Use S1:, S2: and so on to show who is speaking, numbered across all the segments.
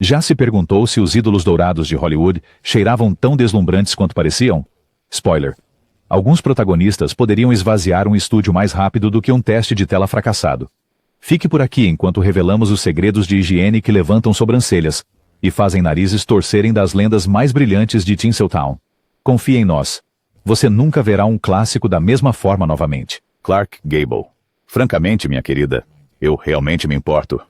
S1: Já se perguntou se os ídolos dourados de Hollywood cheiravam tão deslumbrantes quanto pareciam? Spoiler. Alguns protagonistas poderiam esvaziar um estúdio mais rápido do que um teste de tela fracassado. Fique por aqui enquanto revelamos os segredos de higiene que levantam sobrancelhas e fazem narizes torcerem das lendas mais brilhantes de Tinseltown. Confie em nós. Você nunca verá um clássico da mesma forma novamente.
S2: Clark Gable. Francamente, minha querida, eu realmente me importo.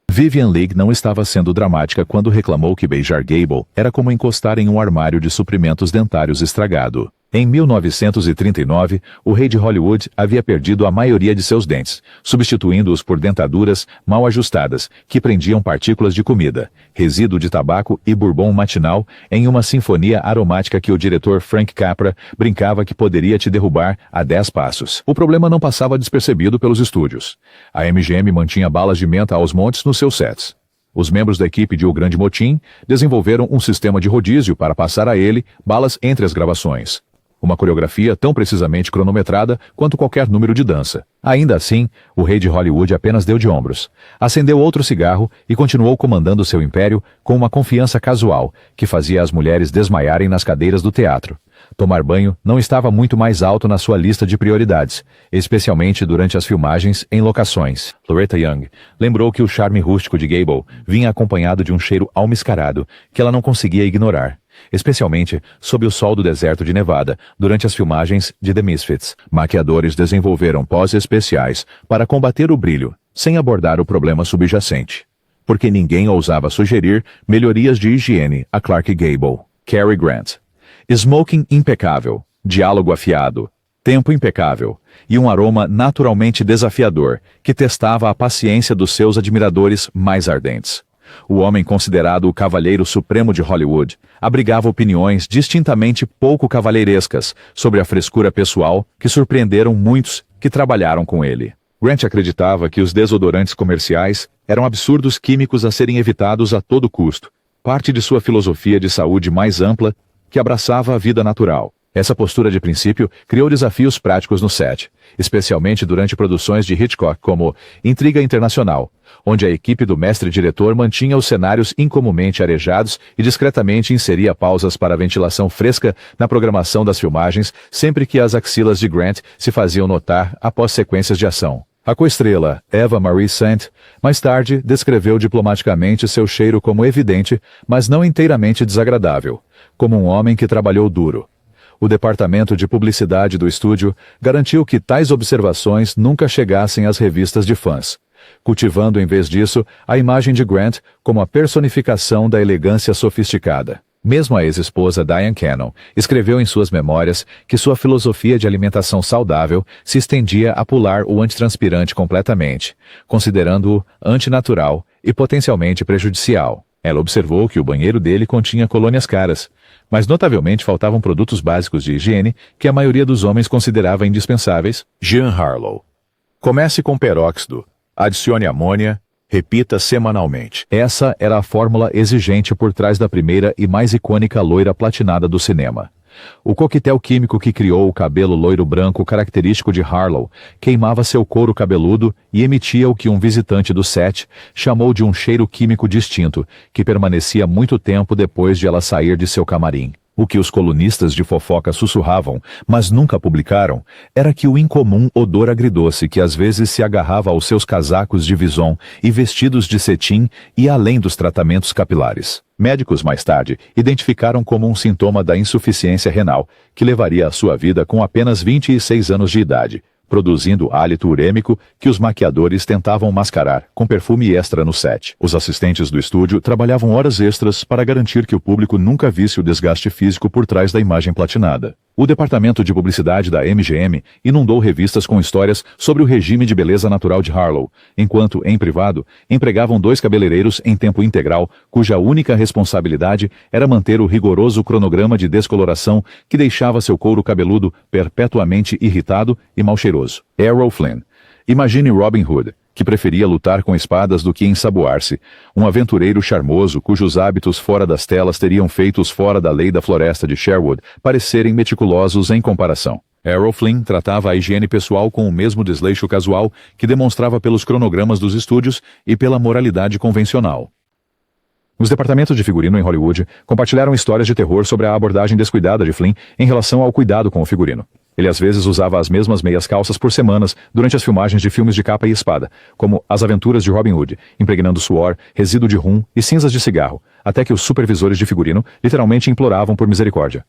S1: Vivien Leigh não estava sendo dramática quando reclamou que beijar Gable era como encostar em um armário de suprimentos dentários estragado. Em 1939, o rei de Hollywood havia perdido a maioria de seus dentes, substituindo-os por dentaduras mal ajustadas, que prendiam partículas de comida, resíduo de tabaco e bourbon matinal em uma sinfonia aromática que o diretor Frank Capra brincava que poderia te derrubar a 10 passos. O problema não passava despercebido pelos estúdios. A MGM mantinha balas de menta aos montes nos seus sets. Os membros da equipe de O Grande Motim desenvolveram um sistema de rodízio para passar a ele balas entre as gravações. Uma coreografia tão precisamente cronometrada quanto qualquer número de dança. Ainda assim, o rei de Hollywood apenas deu de ombros. Acendeu outro cigarro e continuou comandando seu império com uma confiança casual que fazia as mulheres desmaiarem nas cadeiras do teatro. Tomar banho não estava muito mais alto na sua lista de prioridades, especialmente durante as filmagens em locações. Loretta Young lembrou que o charme rústico de Gable vinha acompanhado de um cheiro almiscarado que ela não conseguia ignorar, especialmente sob o sol do deserto de Nevada, durante as filmagens de The Misfits. Maquiadores desenvolveram pós especiais para combater o brilho, sem abordar o problema subjacente. Porque ninguém ousava sugerir melhorias de higiene a Clark Gable. Cary Grant. Smoking impecável, diálogo afiado, tempo impecável e um aroma naturalmente desafiador que testava a paciência dos seus admiradores mais ardentes. O homem considerado o cavalheiro supremo de Hollywood abrigava opiniões distintamente pouco cavalheirescas sobre a frescura pessoal que surpreenderam muitos que trabalharam com ele. Grant acreditava que os desodorantes comerciais eram absurdos químicos a serem evitados a todo custo, parte de sua filosofia de saúde mais ampla que abraçava a vida natural. Essa postura de princípio criou desafios práticos no set, especialmente durante produções de Hitchcock como Intriga Internacional, onde a equipe do mestre-diretor mantinha os cenários incomumente arejados e discretamente inseria pausas para ventilação fresca na programação das filmagens sempre que as axilas de Grant se faziam notar após sequências de ação. A coestrela Eva Marie Saint, mais tarde, descreveu diplomaticamente seu cheiro como evidente, mas não inteiramente desagradável, como um homem que trabalhou duro. O departamento de publicidade do estúdio garantiu que tais observações nunca chegassem às revistas de fãs, cultivando em vez disso a imagem de Grant como a personificação da elegância sofisticada. Mesmo a ex-esposa Diane Cannon escreveu em suas memórias que sua filosofia de alimentação saudável se estendia a pular o antitranspirante completamente, considerando-o antinatural e potencialmente prejudicial. Ela observou que o banheiro dele continha colônias caras, mas notavelmente faltavam produtos básicos de higiene que a maioria dos homens considerava indispensáveis. Jean Harlow. Comece com peróxido, adicione amônia, repita semanalmente. Essa era a fórmula exigente por trás da primeira e mais icônica loira platinada do cinema. O coquetel químico que criou o cabelo loiro-branco característico de Harlow queimava seu couro cabeludo e emitia o que um visitante do set chamou de um cheiro químico distinto, que permanecia muito tempo depois de ela sair de seu camarim. O que os colunistas de fofoca sussurravam, mas nunca publicaram, era que o incomum odor agridoce que às vezes se agarrava aos seus casacos de vison e vestidos de cetim ia além dos tratamentos capilares. Médicos, mais tarde, identificaram como um sintoma da insuficiência renal, que levaria a sua vida com apenas 26 anos de idade, produzindo hálito urêmico que os maquiadores tentavam mascarar com perfume extra no set. Os assistentes do estúdio trabalhavam horas extras para garantir que o público nunca visse o desgaste físico por trás da imagem platinada. O departamento de publicidade da MGM inundou revistas com histórias sobre o regime de beleza natural de Harlow, enquanto, em privado, empregavam 2 cabeleireiros em tempo integral, cuja única responsabilidade era manter o rigoroso cronograma de descoloração que deixava seu couro cabeludo perpetuamente irritado e mal cheiroso. Errol Flynn. Imagine Robin Hood, que preferia lutar com espadas do que ensaboar-se, um aventureiro charmoso cujos hábitos fora das telas teriam feito os fora da lei da floresta de Sherwood parecerem meticulosos em comparação. Errol Flynn tratava a higiene pessoal com o mesmo desleixo casual que demonstrava pelos cronogramas dos estúdios e pela moralidade convencional. Os departamentos de figurino em Hollywood compartilharam histórias de terror sobre a abordagem descuidada de Flynn em relação ao cuidado com o figurino. Ele às vezes usava as mesmas meias calças por semanas durante as filmagens de filmes de capa e espada, como As Aventuras de Robin Hood, impregnando suor, resíduo de rum e cinzas de cigarro, até que os supervisores de figurino literalmente imploravam por misericórdia.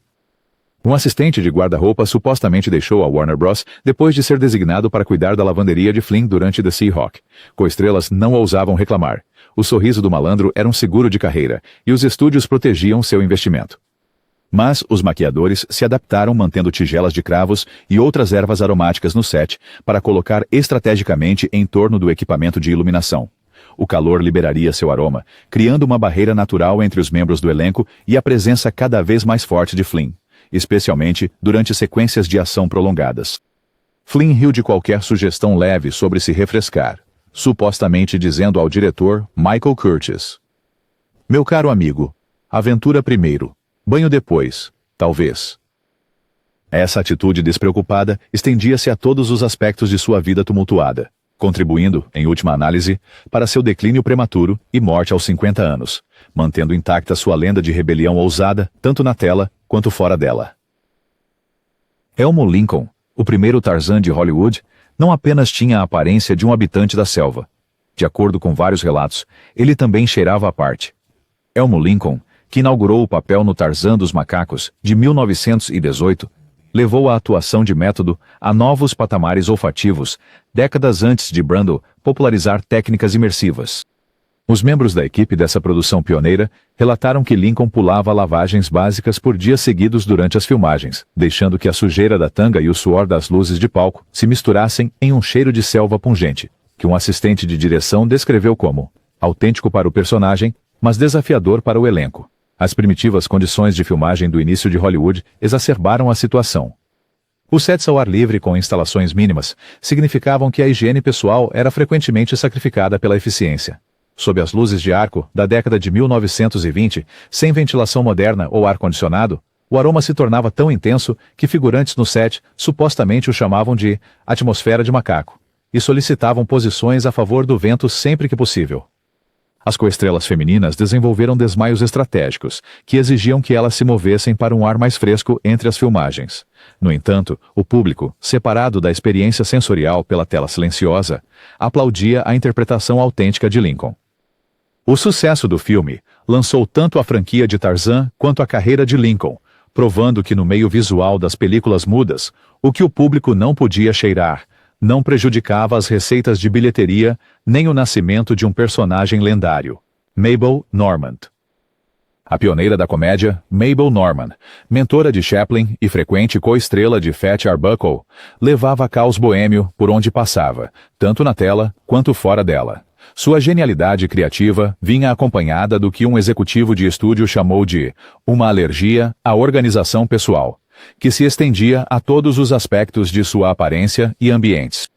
S1: Um assistente de guarda-roupa supostamente deixou a Warner Bros. Depois de ser designado para cuidar da lavanderia de Flynn durante The Seahawk. Coestrelas não ousavam reclamar. O sorriso do malandro era um seguro de carreira, e os estúdios protegiam seu investimento. Mas os maquiadores se adaptaram mantendo tigelas de cravos e outras ervas aromáticas no set para colocar estrategicamente em torno do equipamento de iluminação. O calor liberaria seu aroma, criando uma barreira natural entre os membros do elenco e a presença cada vez mais forte de Flynn, especialmente durante sequências de ação prolongadas. Flynn riu de qualquer sugestão leve sobre se refrescar, supostamente dizendo ao diretor Michael Curtiz: "Meu caro amigo, aventura primeiro, banho depois, talvez." Essa atitude despreocupada estendia-se a todos os aspectos de sua vida tumultuada, contribuindo, em última análise, para seu declínio prematuro e morte aos 50 anos, mantendo intacta sua lenda de rebelião ousada, tanto na tela quanto fora dela. Elmo Lincoln, o primeiro Tarzan de Hollywood, não apenas tinha a aparência de um habitante da selva. De acordo com vários relatos, ele também cheirava à parte. Elmo Lincoln, que inaugurou o papel no Tarzan dos Macacos, de 1918, levou a atuação de método a novos patamares olfativos, décadas antes de Brando popularizar técnicas imersivas. Os membros da equipe dessa produção pioneira relataram que Lincoln pulava lavagens básicas por dias seguidos durante as filmagens, deixando que a sujeira da tanga e o suor das luzes de palco se misturassem em um cheiro de selva pungente, que um assistente de direção descreveu como autêntico para o personagem, mas desafiador para o elenco. As primitivas condições de filmagem do início de Hollywood exacerbaram a situação. Os sets ao ar livre com instalações mínimas significavam que a higiene pessoal era frequentemente sacrificada pela eficiência. Sob as luzes de arco da década de 1920, sem ventilação moderna ou ar-condicionado, o aroma se tornava tão intenso que figurantes no set supostamente o chamavam de atmosfera de macaco e solicitavam posições a favor do vento sempre que possível. As coestrelas femininas desenvolveram desmaios estratégicos, que exigiam que elas se movessem para um ar mais fresco entre as filmagens. No entanto, o público, separado da experiência sensorial pela tela silenciosa, aplaudia a interpretação autêntica de Lincoln. O sucesso do filme lançou tanto a franquia de Tarzan quanto a carreira de Lincoln, provando que no meio visual das películas mudas, o que o público não podia cheirar não prejudicava as receitas de bilheteria nem o nascimento de um personagem lendário, Mabel Normand. A pioneira da comédia, Mabel Normand, mentora de Chaplin e frequente coestrela de Fat Arbuckle, levava caos boêmio por onde passava, tanto na tela quanto fora dela. Sua genialidade criativa vinha acompanhada do que um executivo de estúdio chamou de uma alergia à organização pessoal, que se estendia a todos os aspectos de sua aparência e ambientes.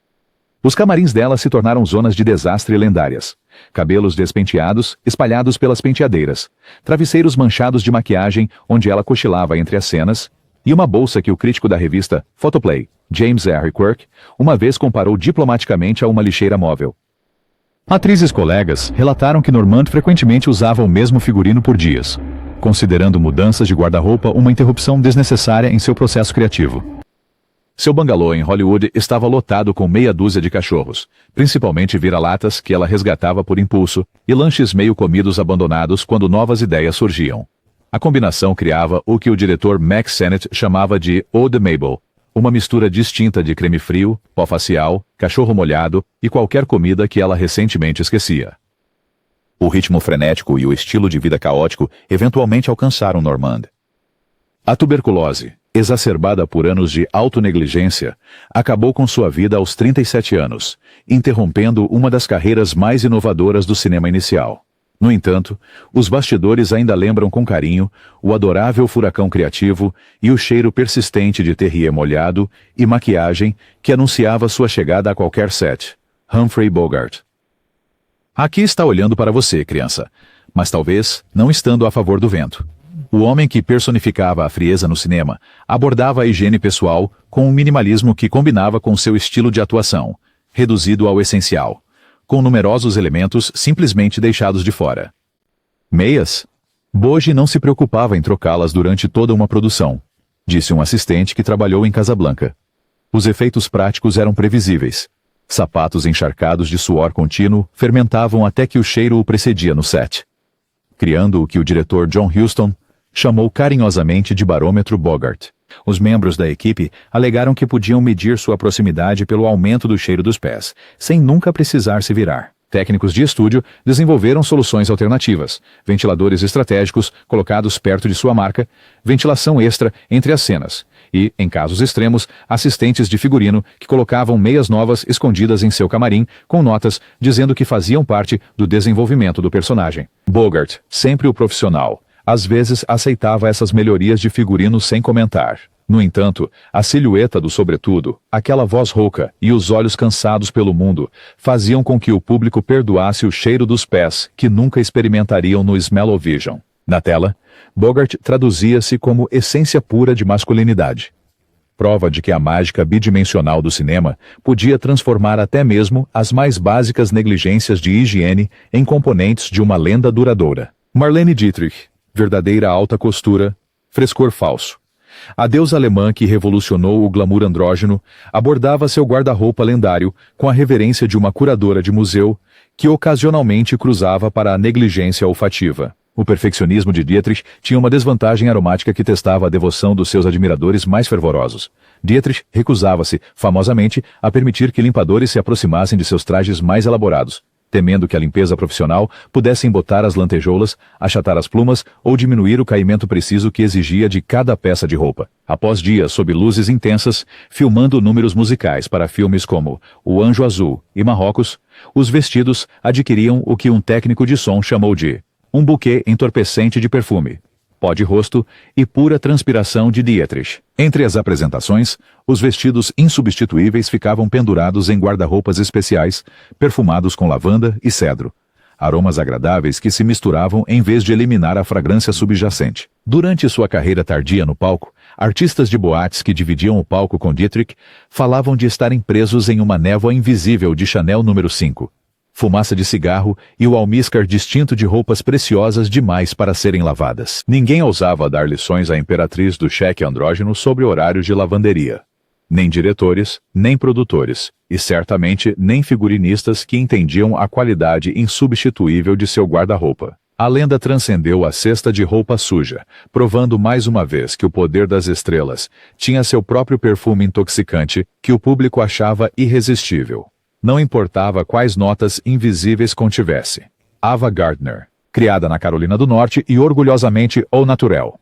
S1: Os camarins dela se tornaram zonas de desastre lendárias. Cabelos despenteados, espalhados pelas penteadeiras, travesseiros manchados de maquiagem onde ela cochilava entre as cenas, e uma bolsa que o crítico da revista Photoplay, James R. Quirk, uma vez comparou diplomaticamente a uma lixeira móvel. Atrizes colegas relataram que Normand frequentemente usava o mesmo figurino por dias, considerando mudanças de guarda-roupa uma interrupção desnecessária em seu processo criativo. Seu bangalô em Hollywood estava lotado com meia dúzia de cachorros, principalmente vira-latas que ela resgatava por impulso, e lanches meio comidos abandonados quando novas ideias surgiam. A combinação criava o que o diretor Max Sennett chamava de Eau de Mabel, uma mistura distinta de creme frio, pó facial, cachorro molhado e qualquer comida que ela recentemente esquecia. O ritmo frenético e o estilo de vida caótico eventualmente alcançaram Normand. A tuberculose, exacerbada por anos de autonegligência, acabou com sua vida aos 37 anos, interrompendo uma das carreiras mais inovadoras do cinema inicial. No entanto, os bastidores ainda lembram com carinho o adorável furacão criativo e o cheiro persistente de terrier molhado e maquiagem que anunciava sua chegada a qualquer set, Humphrey Bogart. Aqui está olhando para você, criança, mas talvez não estando a favor do vento. O homem que personificava a frieza no cinema abordava a higiene pessoal com um minimalismo que combinava com seu estilo de atuação, reduzido ao essencial, com numerosos elementos simplesmente deixados de fora. Meias? Boji não se preocupava em trocá-las durante toda uma produção, disse um assistente que trabalhou em Casablanca. Os efeitos práticos eram previsíveis. Sapatos encharcados de suor contínuo fermentavam até que o cheiro o precedia no set, criando o que o diretor John Huston chamou carinhosamente de barômetro Bogart. Os membros da equipe alegaram que podiam medir sua proximidade pelo aumento do cheiro dos pés, sem nunca precisar se virar. Técnicos de estúdio desenvolveram soluções alternativas, ventiladores estratégicos colocados perto de sua marca, ventilação extra entre as cenas e, em casos extremos, assistentes de figurino que colocavam meias novas escondidas em seu camarim com notas dizendo que faziam parte do desenvolvimento do personagem. Bogart, sempre o profissional, às vezes aceitava essas melhorias de figurino sem comentar. No entanto, a silhueta do sobretudo, aquela voz rouca e os olhos cansados pelo mundo faziam com que o público perdoasse o cheiro dos pés que nunca experimentariam no Smell-O-Vision. Na tela, Bogart traduzia-se como essência pura de masculinidade. Prova de que a mágica bidimensional do cinema podia transformar até mesmo as mais básicas negligências de higiene em componentes de uma lenda duradoura. Marlene Dietrich, verdadeira alta costura, frescor falso. A deusa alemã que revolucionou o glamour andrógeno abordava seu guarda-roupa lendário com a reverência de uma curadora de museu que ocasionalmente cruzava para a negligência olfativa. O perfeccionismo de Dietrich tinha uma desvantagem aromática que testava a devoção dos seus admiradores mais fervorosos. Dietrich recusava-se, famosamente, a permitir que limpadores se aproximassem de seus trajes mais elaborados, temendo que a limpeza profissional pudesse embotar as lantejoulas, achatar as plumas ou diminuir o caimento preciso que exigia de cada peça de roupa. Após dias sob luzes intensas, filmando números musicais para filmes como O Anjo Azul e Marrocos, os vestidos adquiriam o que um técnico de som chamou de um buquê entorpecente de perfume, pó de rosto e pura transpiração de Dietrich. Entre as apresentações, os vestidos insubstituíveis ficavam pendurados em guarda-roupas especiais, perfumados com lavanda e cedro, aromas agradáveis que se misturavam em vez de eliminar a fragrância subjacente. Durante sua carreira tardia no palco, artistas de boates que dividiam o palco com Dietrich falavam de estarem presos em uma névoa invisível de Chanel número 5. Fumaça de cigarro e o almíscar distinto de roupas preciosas demais para serem lavadas. Ninguém ousava dar lições à imperatriz do cheque andrógeno sobre horários de lavanderia. Nem diretores, nem produtores, e certamente nem figurinistas que entendiam a qualidade insubstituível de seu guarda-roupa. A lenda transcendeu a cesta de roupa suja, provando mais uma vez que o poder das estrelas tinha seu próprio perfume intoxicante que o público achava irresistível. Não importava quais notas invisíveis contivesse. Ava Gardner, criada na Carolina do Norte e orgulhosamente au naturel.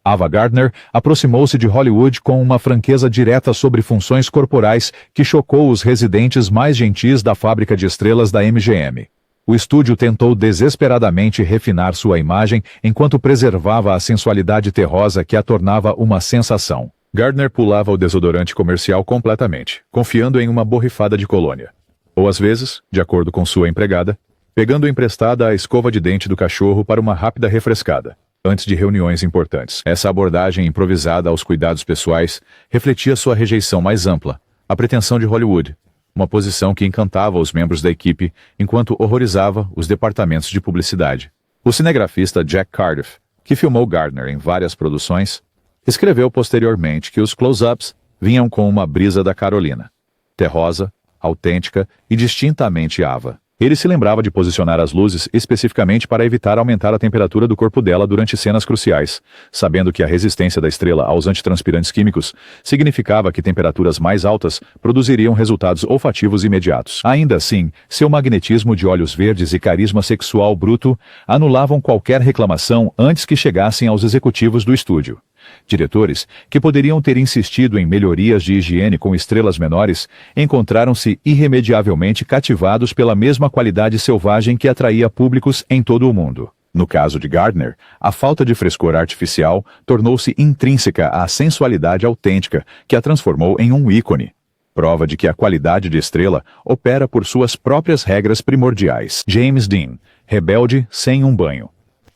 S1: Ava Gardner aproximou-se de Hollywood com uma franqueza direta sobre funções corporais que chocou os residentes mais gentis da fábrica de estrelas da MGM. O estúdio tentou desesperadamente refinar sua imagem enquanto preservava a sensualidade terrosa que a tornava uma sensação. Gardner pulava o desodorante comercial completamente, confiando em uma borrifada de colônia. Ou às vezes, de acordo com sua empregada, pegando emprestada a escova de dente do cachorro para uma rápida refrescada, antes de reuniões importantes. Essa abordagem improvisada aos cuidados pessoais refletia sua rejeição mais ampla, a pretensão de Hollywood, uma posição que encantava os membros da equipe enquanto horrorizava os departamentos de publicidade. O cinegrafista Jack Cardiff, que filmou Gardner em várias produções, escreveu posteriormente que os close-ups vinham com uma brisa da Carolina, terrosa, autêntica e distintamente Ava. Ele se lembrava de posicionar as luzes especificamente para evitar aumentar a temperatura do corpo dela durante cenas cruciais, sabendo que a resistência da estrela aos antitranspirantes químicos significava que temperaturas mais altas produziriam resultados olfativos imediatos. Ainda assim, seu magnetismo de olhos verdes e carisma sexual bruto anulavam qualquer reclamação antes que chegassem aos executivos do estúdio. Diretores, que poderiam ter insistido em melhorias de higiene com estrelas menores, encontraram-se irremediavelmente cativados pela mesma qualidade selvagem que atraía públicos em todo o mundo. No caso de Gardner, a falta de frescor artificial tornou-se intrínseca à sensualidade autêntica que a transformou em um ícone. Prova de que a qualidade de estrela opera por suas próprias regras primordiais. James Dean, rebelde sem um banho.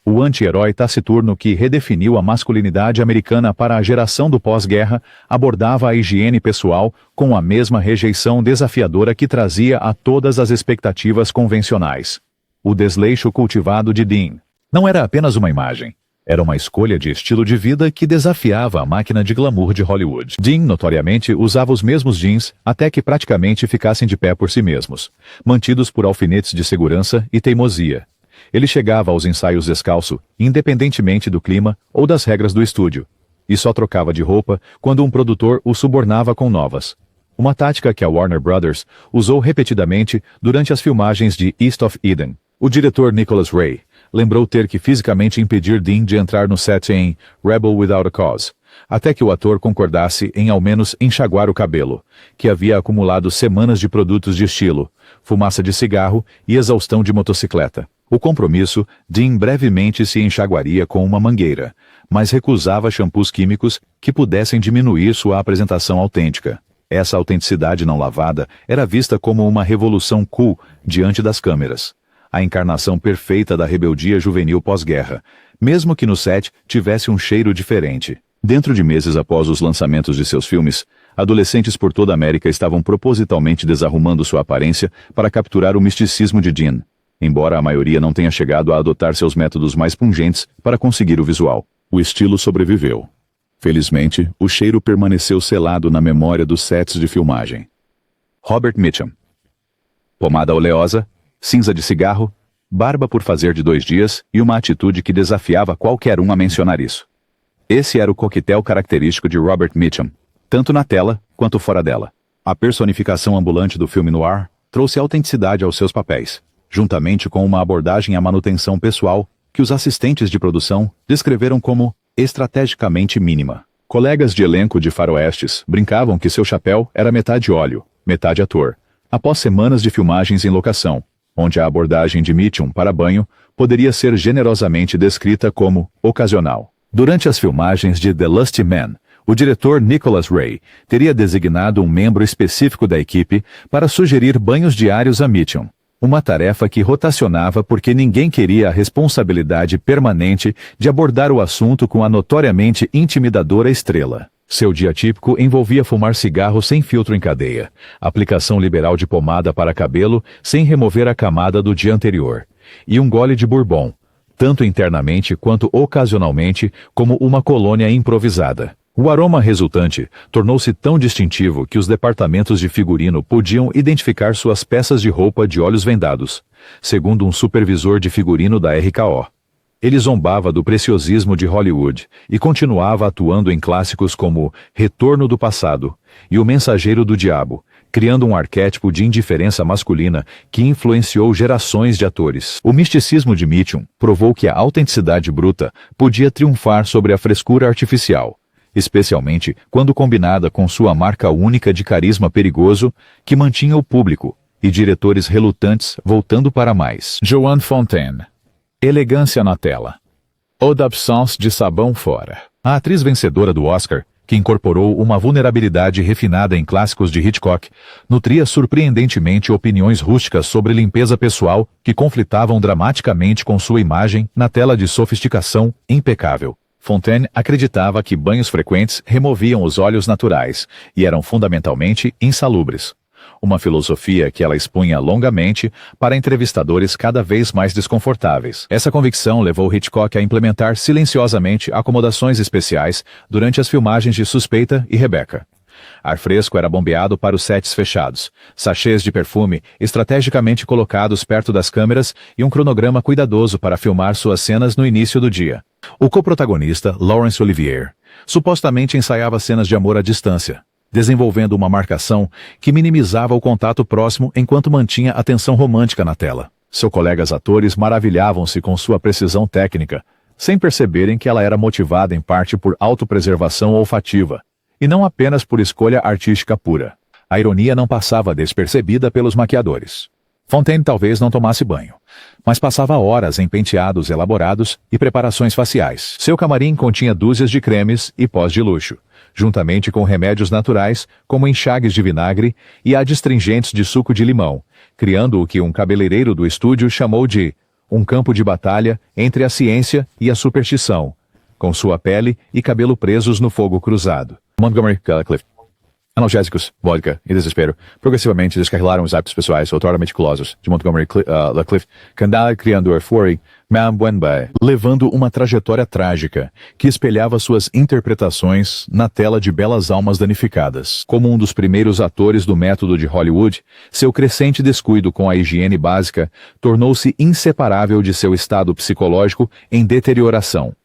S1: O anti-herói taciturno que redefiniu a masculinidade americana para a geração do pós-guerra abordava a higiene pessoal com a mesma rejeição desafiadora que trazia a todas as expectativas convencionais. O desleixo cultivado de Dean. Não era apenas uma imagem. Era uma escolha de estilo de vida que desafiava a máquina de glamour de Hollywood. Dean, notoriamente, usava os mesmos jeans até que praticamente ficassem de pé por si mesmos, mantidos por alfinetes de segurança e teimosia. Ele chegava aos ensaios descalço, independentemente do clima ou das regras do estúdio, e só trocava de roupa quando um produtor o subornava com novas. Uma tática que a Warner Brothers usou repetidamente durante as filmagens de East of Eden. O diretor Nicholas Ray lembrou ter que fisicamente impedir Dean de entrar no set em Rebel Without a Cause, até que o ator concordasse em ao menos enxaguar o cabelo, que havia acumulado semanas de produtos de estilo, fumaça de cigarro e exaustão de motocicleta. O compromisso, Dean brevemente se enxaguaria com uma mangueira, mas recusava shampoos químicos que pudessem diminuir sua apresentação autêntica. Essa autenticidade não lavada era vista como uma revolução cool diante das câmeras. A encarnação perfeita da rebeldia juvenil pós-guerra, mesmo que no set tivesse um cheiro diferente. Dentro de meses após os lançamentos de seus filmes, adolescentes por toda a América estavam propositalmente desarrumando sua aparência para capturar o misticismo de Dean, embora a maioria não tenha chegado a adotar seus métodos mais pungentes para conseguir o visual. O estilo sobreviveu. Felizmente, o cheiro permaneceu selado na memória dos sets de filmagem. Robert Mitchum. Pomada oleosa, cinza de cigarro, barba por fazer de 2 dias e uma atitude que desafiava qualquer um a mencionar isso. Esse era o coquetel característico de Robert Mitchum, tanto na tela quanto fora dela. A personificação ambulante do filme noir trouxe autenticidade aos seus papéis, juntamente com uma abordagem à manutenção pessoal que os assistentes de produção descreveram como estrategicamente mínima. Colegas de elenco de faroestes brincavam que seu chapéu era metade óleo, metade ator, após semanas de filmagens em locação, onde a abordagem de Mitchum para banho poderia ser generosamente descrita como ocasional. Durante as filmagens de The Lusty Man, o diretor Nicholas Ray teria designado um membro específico da equipe para sugerir banhos diários a Mitchum, uma tarefa que rotacionava porque ninguém queria a responsabilidade permanente de abordar o assunto com a notoriamente intimidadora estrela. Seu dia típico envolvia fumar cigarro sem filtro em cadeia, aplicação liberal de pomada para cabelo sem remover a camada do dia anterior, e um gole de bourbon, tanto internamente quanto ocasionalmente como uma colônia improvisada. O aroma resultante tornou-se tão distintivo que os departamentos de figurino podiam identificar suas peças de roupa de olhos vendados, segundo um supervisor de figurino da RKO. Ele zombava do preciosismo de Hollywood e continuava atuando em clássicos como Retorno do Passado e O Mensageiro do Diabo, criando um arquétipo de indiferença masculina que influenciou gerações de atores. O misticismo de Mitchum provou que a autenticidade bruta podia triunfar sobre a frescura artificial, especialmente quando combinada com sua marca única de carisma perigoso que mantinha o público e diretores relutantes voltando para mais. Joan Fontaine. Elegância na tela. Eau d'absence de sabão fora. A atriz vencedora do Oscar, que incorporou uma vulnerabilidade refinada em clássicos de Hitchcock, nutria surpreendentemente opiniões rústicas sobre limpeza pessoal que conflitavam dramaticamente com sua imagem na tela de sofisticação impecável. Fontaine acreditava que banhos frequentes removiam os óleos naturais e eram fundamentalmente insalubres. Uma filosofia que ela expunha longamente para entrevistadores cada vez mais desconfortáveis. Essa convicção levou Hitchcock a implementar silenciosamente acomodações especiais durante as filmagens de Suspeita e Rebecca. Ar fresco era bombeado para os sets fechados, sachês de perfume estrategicamente colocados perto das câmeras e um cronograma cuidadoso para filmar suas cenas no início do dia. O coprotagonista, Laurence Olivier, supostamente ensaiava cenas de amor à distância, desenvolvendo uma marcação que minimizava o contato próximo enquanto mantinha a tensão romântica na tela. Seus colegas atores maravilhavam-se com sua precisão técnica, sem perceberem que ela era motivada em parte por autopreservação olfativa, e não apenas por escolha artística pura. A ironia não passava despercebida pelos maquiadores. Fontaine talvez não tomasse banho, mas passava horas em penteados elaborados e preparações faciais. Seu camarim continha dúzias de cremes e pós de luxo, juntamente com remédios naturais, como enxagues de vinagre e adstringentes de suco de limão, criando o que um cabeleireiro do estúdio chamou de um campo de batalha entre a ciência e a superstição, com sua pele e cabelo presos no fogo cruzado. Montgomery Clift. Analgésicos, vodka e desespero progressivamente descarrilaram os hábitos pessoais outrora meticulosos de Montgomery Clift, criando euforia Mwamba, levando uma trajetória trágica, que espelhava suas interpretações na tela de Belas Almas Danificadas. Como um dos primeiros atores do método de Hollywood, seu crescente descuido com a higiene básica tornou-se inseparável de seu estado psicológico em deterioração.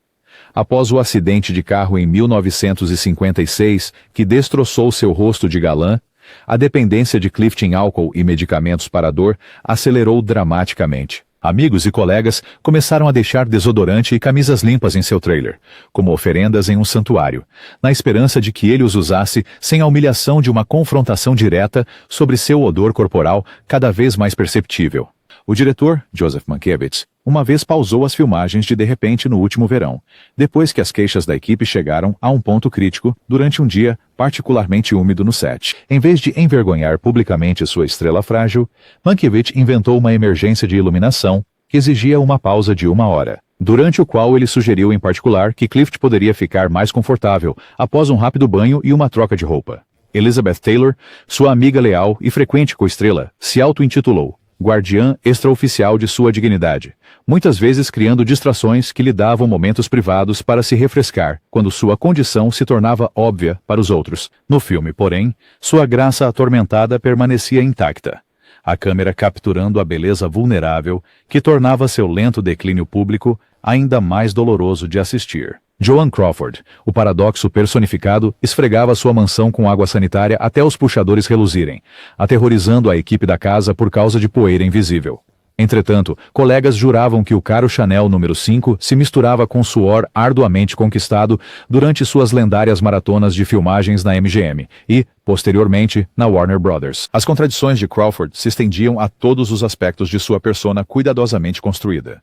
S1: Após o acidente de carro em 1956, que destroçou seu rosto de galã, a dependência de Clift em álcool e medicamentos para a dor acelerou dramaticamente. Amigos e colegas começaram a deixar desodorante e camisas limpas em seu trailer, como oferendas em um santuário, na esperança de que ele os usasse sem a humilhação de uma confrontação direta sobre seu odor corporal cada vez mais perceptível. O diretor, Joseph Mankiewicz, uma vez pausou as filmagens de repente no último verão, depois que as queixas da equipe chegaram a um ponto crítico durante um dia particularmente úmido no set. Em vez de envergonhar publicamente sua estrela frágil, Mankiewicz inventou uma emergência de iluminação que exigia uma pausa de 1 hora, durante o qual ele sugeriu em particular que Clift poderia ficar mais confortável após um rápido banho e uma troca de roupa. Elizabeth Taylor, sua amiga leal e frequente coestrela, se auto-intitulou guardiã extraoficial de sua dignidade, muitas vezes criando distrações que lhe davam momentos privados para se refrescar, quando sua condição se tornava óbvia para os outros. No filme, porém, sua graça atormentada permanecia intacta, a câmera capturando a beleza vulnerável que tornava seu lento declínio público ainda mais doloroso de assistir. Joan Crawford, o paradoxo personificado, esfregava sua mansão com água sanitária até os puxadores reluzirem, aterrorizando a equipe da casa por causa de poeira invisível. Entretanto, colegas juravam que o caro Chanel número 5 se misturava com suor arduamente conquistado durante suas lendárias maratonas de filmagens na MGM e, posteriormente, na Warner Brothers. As contradições de Crawford se estendiam a todos os aspectos de sua persona cuidadosamente construída.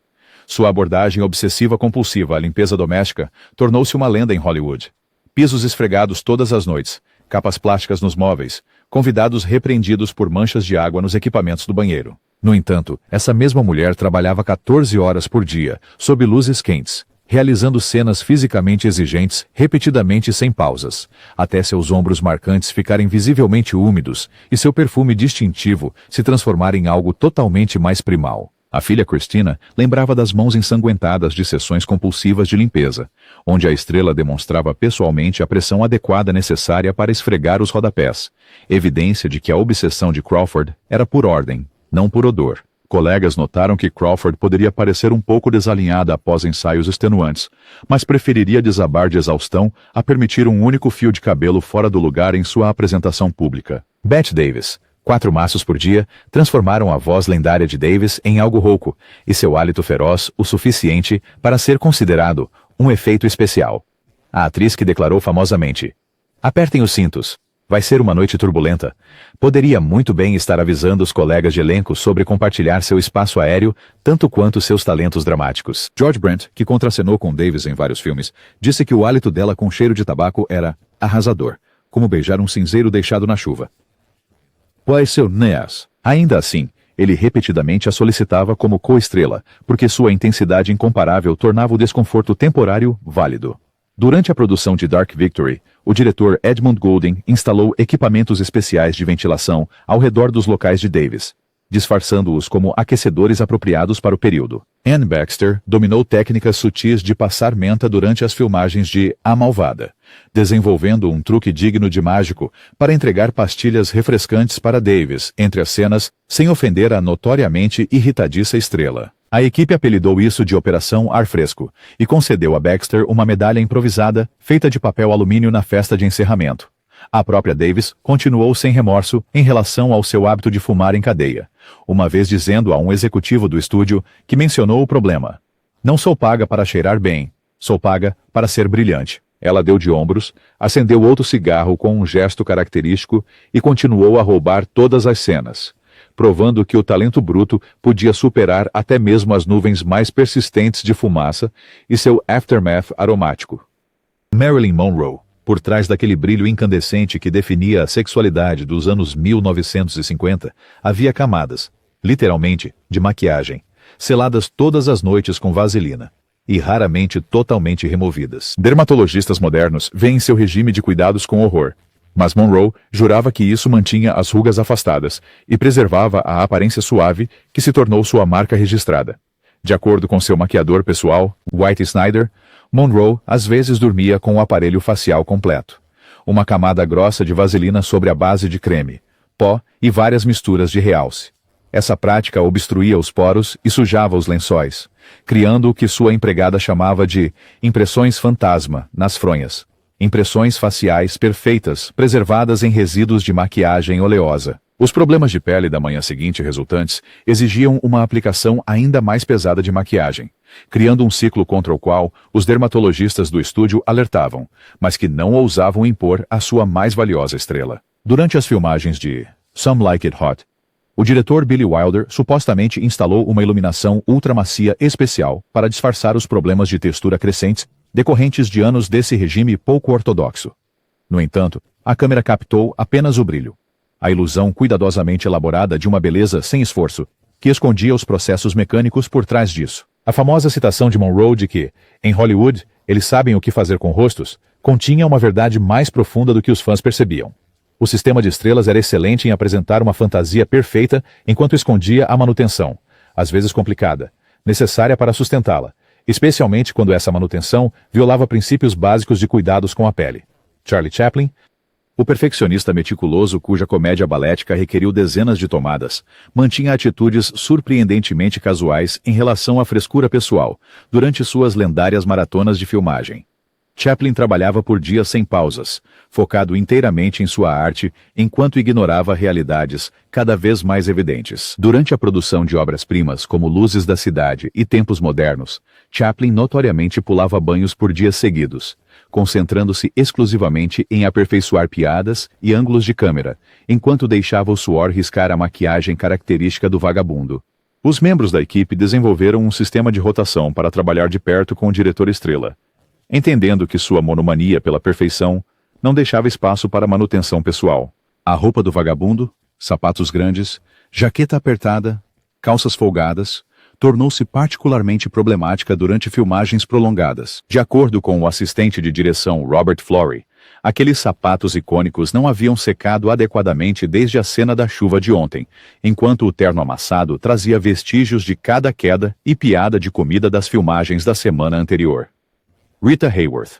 S1: Sua abordagem obsessiva-compulsiva à limpeza doméstica tornou-se uma lenda em Hollywood. Pisos esfregados todas as noites, capas plásticas nos móveis, convidados repreendidos por manchas de água nos equipamentos do banheiro. No entanto, essa mesma mulher trabalhava 14 horas por dia, sob luzes quentes, realizando cenas fisicamente exigentes repetidamente sem pausas, até seus ombros marcantes ficarem visivelmente úmidos e seu perfume distintivo se transformar em algo totalmente mais primal. A filha Christina lembrava das mãos ensanguentadas de sessões compulsivas de limpeza, onde a estrela demonstrava pessoalmente a pressão adequada necessária para esfregar os rodapés, evidência de que a obsessão de Crawford era por ordem, não por odor. Colegas notaram que Crawford poderia parecer um pouco desalinhada após ensaios extenuantes, mas preferiria desabar de exaustão a permitir um único fio de cabelo fora do lugar em sua apresentação pública. Bette Davis, 4 maços por dia, transformaram a voz lendária de Davis em algo rouco, e seu hálito feroz o suficiente para ser considerado um efeito especial. A atriz que declarou famosamente: "Apertem os cintos. Vai ser uma noite turbulenta." Poderia muito bem estar avisando os colegas de elenco sobre compartilhar seu espaço aéreo, tanto quanto seus talentos dramáticos. George Brent, que contracenou com Davis em vários filmes, disse que o hálito dela com cheiro de tabaco era arrasador, como beijar um cinzeiro deixado na chuva. Pois seu Neas. Ainda assim, ele repetidamente a solicitava como coestrela, porque sua intensidade incomparável tornava o desconforto temporário válido. Durante a produção de Dark Victory, o diretor Edmund Goulding instalou equipamentos especiais de ventilação ao redor dos locais de Davis, disfarçando-os como aquecedores apropriados para o período. Anne Baxter dominou técnicas sutis de passar menta durante as filmagens de A Malvada, desenvolvendo um truque digno de mágico para entregar pastilhas refrescantes para Davis entre as cenas, sem ofender a notoriamente irritadiça estrela. A equipe apelidou isso de Operação Ar Fresco e concedeu a Baxter uma medalha improvisada feita de papel alumínio na festa de encerramento. A própria Davis continuou sem remorso em relação ao seu hábito de fumar em cadeia, uma vez dizendo a um executivo do estúdio que mencionou o problema: "Não sou paga para cheirar bem, sou paga para ser brilhante." Ela deu de ombros, acendeu outro cigarro com um gesto característico e continuou a roubar todas as cenas, provando que o talento bruto podia superar até mesmo as nuvens mais persistentes de fumaça e seu aftermath aromático. Marilyn Monroe, por trás daquele brilho incandescente que definia a sexualidade dos anos 1950, havia camadas, literalmente, de maquiagem, seladas todas as noites com vaselina, e raramente totalmente removidas. Dermatologistas modernos veem seu regime de cuidados com horror, mas Monroe jurava que isso mantinha as rugas afastadas e preservava a aparência suave que se tornou sua marca registrada. De acordo com seu maquiador pessoal, White Snyder, Monroe às vezes dormia com o aparelho facial completo. Uma camada grossa de vaselina sobre a base de creme, pó e várias misturas de realce. Essa prática obstruía os poros e sujava os lençóis, criando o que sua empregada chamava de impressões fantasma nas fronhas. Impressões faciais perfeitas, preservadas em resíduos de maquiagem oleosa. Os problemas de pele da manhã seguinte resultantes exigiam uma aplicação ainda mais pesada de maquiagem, criando um ciclo contra o qual os dermatologistas do estúdio alertavam, mas que não ousavam impor a sua mais valiosa estrela. Durante as filmagens de Some Like It Hot, o diretor Billy Wilder supostamente instalou uma iluminação ultramacia especial para disfarçar os problemas de textura crescentes decorrentes de anos desse regime pouco ortodoxo. No entanto, a câmera captou apenas o brilho, a ilusão cuidadosamente elaborada de uma beleza sem esforço, que escondia os processos mecânicos por trás disso. A famosa citação de Monroe de que, em Hollywood, eles sabem o que fazer com rostos, continha uma verdade mais profunda do que os fãs percebiam. O sistema de estrelas era excelente em apresentar uma fantasia perfeita enquanto escondia a manutenção, às vezes complicada, necessária para sustentá-la, especialmente quando essa manutenção violava princípios básicos de cuidados com a pele. Charlie Chaplin, o perfeccionista meticuloso cuja comédia balética requeriu dezenas de tomadas, mantinha atitudes surpreendentemente casuais em relação à frescura pessoal, durante suas lendárias maratonas de filmagem. Chaplin trabalhava por dias sem pausas, focado inteiramente em sua arte, enquanto ignorava realidades cada vez mais evidentes. Durante a produção de obras-primas como Luzes da Cidade e Tempos Modernos, Chaplin notoriamente pulava banhos por dias seguidos, concentrando-se exclusivamente em aperfeiçoar piadas e ângulos de câmera, enquanto deixava o suor riscar a maquiagem característica do vagabundo. Os membros da equipe desenvolveram um sistema de rotação para trabalhar de perto com o diretor estrela, entendendo que sua monomania pela perfeição não deixava espaço para manutenção pessoal. A roupa do vagabundo, sapatos grandes, jaqueta apertada, calças folgadas, tornou-se particularmente problemática durante filmagens prolongadas. De acordo com o assistente de direção Robert Florey, aqueles sapatos icônicos não haviam secado adequadamente desde a cena da chuva de ontem, enquanto o terno amassado trazia vestígios de cada queda e piada de comida das filmagens da semana anterior. Rita Hayworth.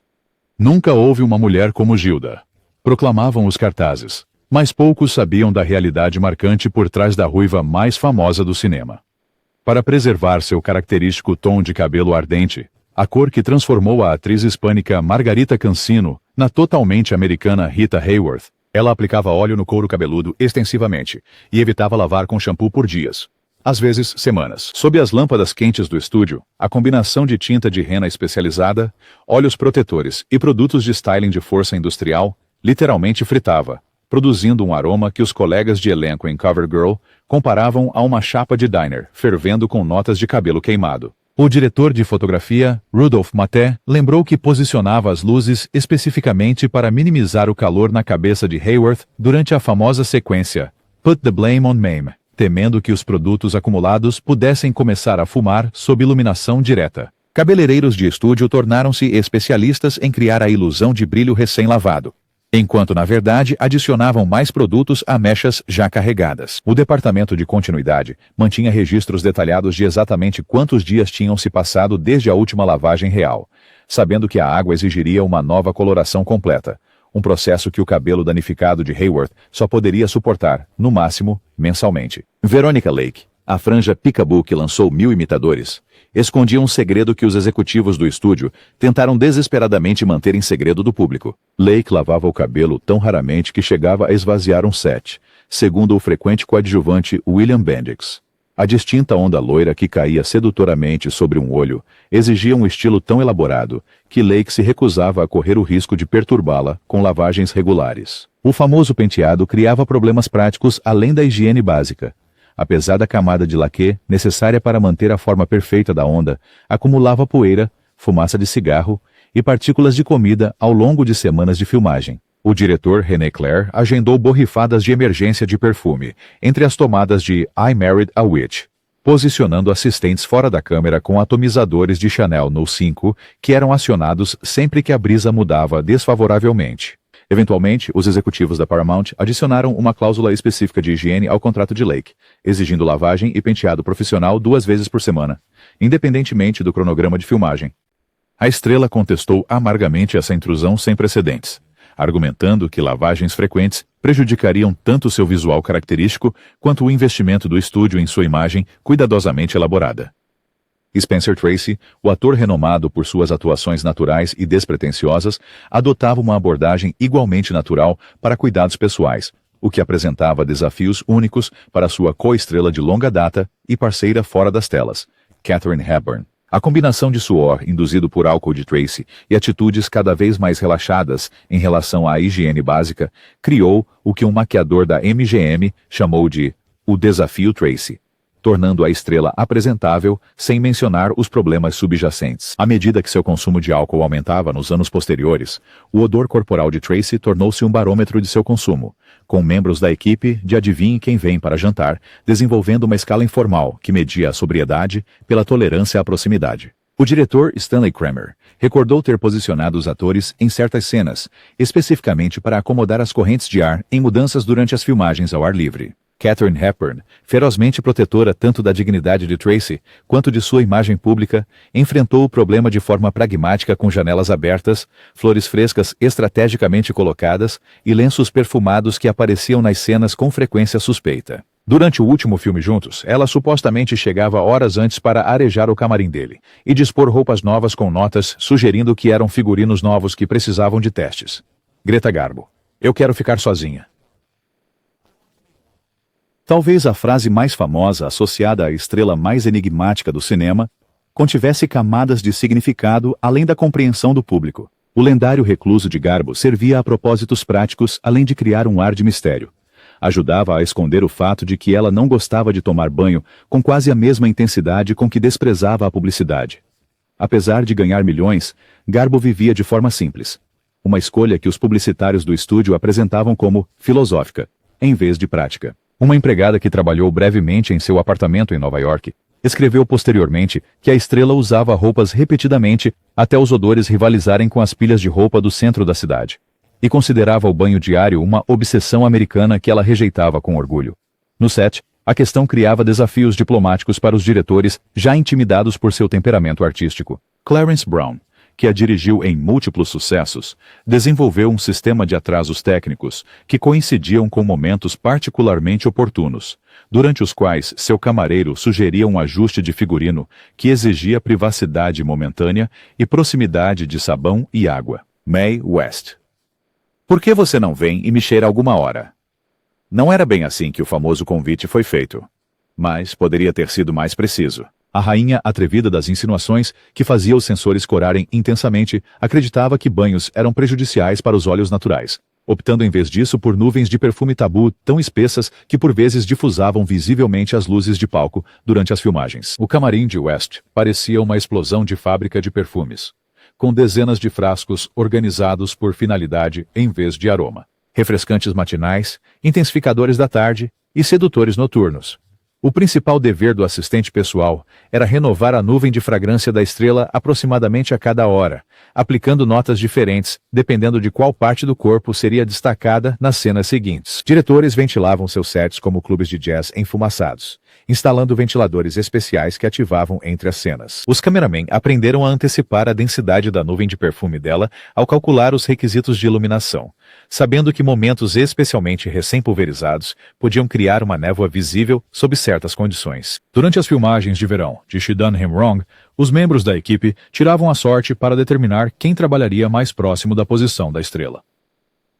S1: Nunca houve uma mulher como Gilda, proclamavam os cartazes, mas poucos sabiam da realidade marcante por trás da ruiva mais famosa do cinema. Para preservar seu característico tom de cabelo ardente, a cor que transformou a atriz hispânica Margarita Cansino na totalmente americana Rita Hayworth, ela aplicava óleo no couro cabeludo extensivamente e evitava lavar com shampoo por dias, às vezes semanas. Sob as lâmpadas quentes do estúdio, a combinação de tinta de rena especializada, óleos protetores e produtos de styling de força industrial literalmente fritava, produzindo um aroma que os colegas de elenco em CoverGirl comparavam a uma chapa de diner, fervendo com notas de cabelo queimado. O diretor de fotografia, Rudolph Maté, lembrou que posicionava as luzes especificamente para minimizar o calor na cabeça de Hayworth durante a famosa sequência Put the Blame on Mame, temendo que os produtos acumulados pudessem começar a fumar sob iluminação direta. Cabeleireiros de estúdio tornaram-se especialistas em criar a ilusão de brilho recém-lavado, enquanto na verdade adicionavam mais produtos a mechas já carregadas. O departamento de continuidade mantinha registros detalhados de exatamente quantos dias tinham se passado desde a última lavagem real, sabendo que a água exigiria uma nova coloração completa, um processo que o cabelo danificado de Hayworth só poderia suportar, no máximo, mensalmente. Veronica Lake, a franja peekaboo que lançou 1000 imitadores, escondia um segredo que os executivos do estúdio tentaram desesperadamente manter em segredo do público. Lake lavava o cabelo tão raramente que chegava a esvaziar um set, segundo o frequente coadjuvante William Bendix. A distinta onda loira que caía sedutoramente sobre um olho exigia um estilo tão elaborado que Lake se recusava a correr o risco de perturbá-la com lavagens regulares. O famoso penteado criava problemas práticos além da higiene básica. A pesada camada de laquê, necessária para manter a forma perfeita da onda, acumulava poeira, fumaça de cigarro e partículas de comida ao longo de semanas de filmagem. O diretor René Clair agendou borrifadas de emergência de perfume entre as tomadas de I Married a Witch, posicionando assistentes fora da câmera com atomizadores de Chanel No 5 que eram acionados sempre que a brisa mudava desfavoravelmente. Eventualmente, os executivos da Paramount adicionaram uma cláusula específica de higiene ao contrato de Lake, exigindo lavagem e penteado profissional 2 vezes por semana, independentemente do cronograma de filmagem. A estrela contestou amargamente essa intrusão sem precedentes, argumentando que lavagens frequentes prejudicariam tanto seu visual característico quanto o investimento do estúdio em sua imagem cuidadosamente elaborada. Spencer Tracy, o ator renomado por suas atuações naturais e despretensiosas, adotava uma abordagem igualmente natural para cuidados pessoais, o que apresentava desafios únicos para sua co-estrela de longa data e parceira fora das telas, Katharine Hepburn. A combinação de suor induzido por álcool de Tracy e atitudes cada vez mais relaxadas em relação à higiene básica criou o que um maquiador da MGM chamou de o desafio Tracy, tornando a estrela apresentável sem mencionar os problemas subjacentes. À medida que seu consumo de álcool aumentava nos anos posteriores, o odor corporal de Tracy tornou-se um barômetro de seu consumo, com membros da equipe de Adivinhe Quem Vem para Jantar desenvolvendo uma escala informal que media a sobriedade pela tolerância à proximidade. O diretor Stanley Kramer recordou ter posicionado os atores em certas cenas, especificamente para acomodar as correntes de ar em mudanças durante as filmagens ao ar livre. Katharine Hepburn, ferozmente protetora tanto da dignidade de Tracy quanto de sua imagem pública, enfrentou o problema de forma pragmática com janelas abertas, flores frescas estrategicamente colocadas e lenços perfumados que apareciam nas cenas com frequência suspeita. Durante o último filme juntos, ela supostamente chegava horas antes para arejar o camarim dele e dispor roupas novas com notas sugerindo que eram figurinos novos que precisavam de testes. Greta Garbo: "Eu quero ficar sozinha." Talvez a frase mais famosa associada à estrela mais enigmática do cinema contivesse camadas de significado além da compreensão do público. O lendário recluso de Garbo servia a propósitos práticos além de criar um ar de mistério. Ajudava a esconder o fato de que ela não gostava de tomar banho com quase a mesma intensidade com que desprezava a publicidade. Apesar de ganhar milhões, Garbo vivia de forma simples. Uma escolha que os publicitários do estúdio apresentavam como filosófica, em vez de prática. Uma empregada que trabalhou brevemente em seu apartamento em Nova York escreveu posteriormente que a estrela usava roupas repetidamente até os odores rivalizarem com as pilhas de roupa do centro da cidade, e considerava o banho diário uma obsessão americana que ela rejeitava com orgulho. No set, a questão criava desafios diplomáticos para os diretores já intimidados por seu temperamento artístico. Clarence Brown, que a dirigiu em múltiplos sucessos, desenvolveu um sistema de atrasos técnicos que coincidiam com momentos particularmente oportunos, durante os quais seu camareiro sugeria um ajuste de figurino que exigia privacidade momentânea e proximidade de sabão e água. Mae West: "Por que você não vem e me cheira alguma hora?" Não era bem assim que o famoso convite foi feito, mas poderia ter sido mais preciso. A rainha atrevida das insinuações, que fazia os sensores corarem intensamente, acreditava que banhos eram prejudiciais para os olhos naturais, optando em vez disso por nuvens de perfume tabu tão espessas que por vezes difusavam visivelmente as luzes de palco durante as filmagens. O camarim de West parecia uma explosão de fábrica de perfumes, com dezenas de frascos organizados por finalidade em vez de aroma. Refrescantes matinais, intensificadores da tarde e sedutores noturnos. O principal dever do assistente pessoal era renovar a nuvem de fragrância da estrela aproximadamente a cada hora, aplicando notas diferentes, dependendo de qual parte do corpo seria destacada nas cenas seguintes. Diretores ventilavam seus sets como clubes de jazz enfumaçados, instalando ventiladores especiais que ativavam entre as cenas. Os cameramen aprenderam a antecipar a densidade da nuvem de perfume dela ao calcular os requisitos de iluminação, sabendo que momentos especialmente recém-pulverizados podiam criar uma névoa visível sob certas condições. Durante as filmagens de verão de She Done Him Wrong, os membros da equipe tiravam a sorte para determinar quem trabalharia mais próximo da posição da estrela.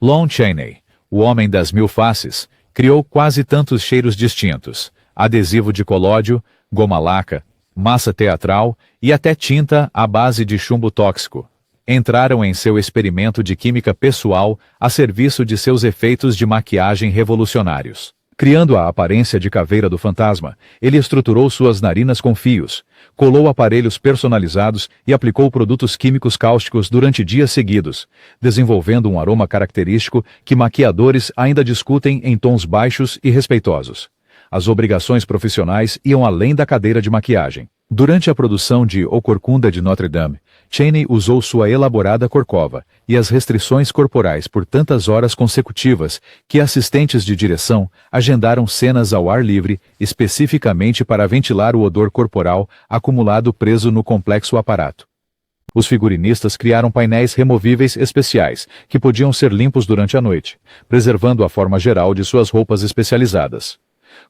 S1: Lon Chaney, o homem das 1000 faces, criou quase tantos cheiros distintos: adesivo de colódio, goma laca, massa teatral e até tinta à base de chumbo tóxico. Entraram em seu experimento de química pessoal a serviço de seus efeitos de maquiagem revolucionários. Criando a aparência de caveira do fantasma, ele estruturou suas narinas com fios, colou aparelhos personalizados e aplicou produtos químicos cáusticos durante dias seguidos, desenvolvendo um aroma característico que maquiadores ainda discutem em tons baixos e respeitosos. As obrigações profissionais iam além da cadeira de maquiagem. Durante a produção de O Corcunda de Notre Dame, Chaney usou sua elaborada corcova e as restrições corporais por tantas horas consecutivas que assistentes de direção agendaram cenas ao ar livre especificamente para ventilar o odor corporal acumulado preso no complexo aparato. Os figurinistas criaram painéis removíveis especiais que podiam ser limpos durante a noite, preservando a forma geral de suas roupas especializadas.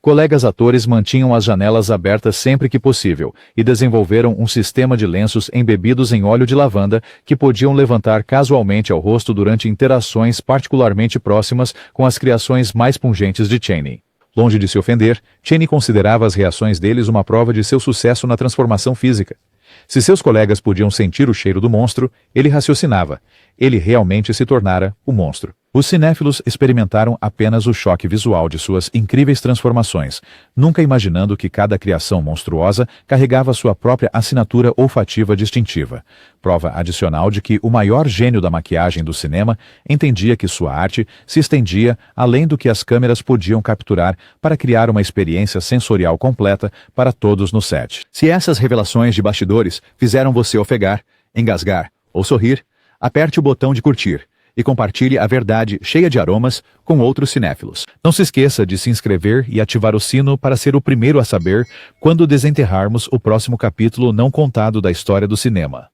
S1: Colegas atores mantinham as janelas abertas sempre que possível e desenvolveram um sistema de lenços embebidos em óleo de lavanda que podiam levantar casualmente ao rosto durante interações particularmente próximas com as criações mais pungentes de Chaney. Longe de se ofender, Chaney considerava as reações deles uma prova de seu sucesso na transformação física. Se seus colegas podiam sentir o cheiro do monstro, ele raciocinava. Ele realmente se tornara o monstro. Os cinéfilos experimentaram apenas o choque visual de suas incríveis transformações, nunca imaginando que cada criação monstruosa carregava sua própria assinatura olfativa distintiva. Prova adicional de que o maior gênio da maquiagem do cinema entendia que sua arte se estendia além do que as câmeras podiam capturar para criar uma experiência sensorial completa para todos no set. Se essas revelações de bastidores fizeram você ofegar, engasgar ou sorrir, aperte o botão de curtir e compartilhe a verdade cheia de aromas com outros cinéfilos. Não se esqueça de se inscrever e ativar o sino para ser o primeiro a saber quando desenterrarmos o próximo capítulo não contado da história do cinema.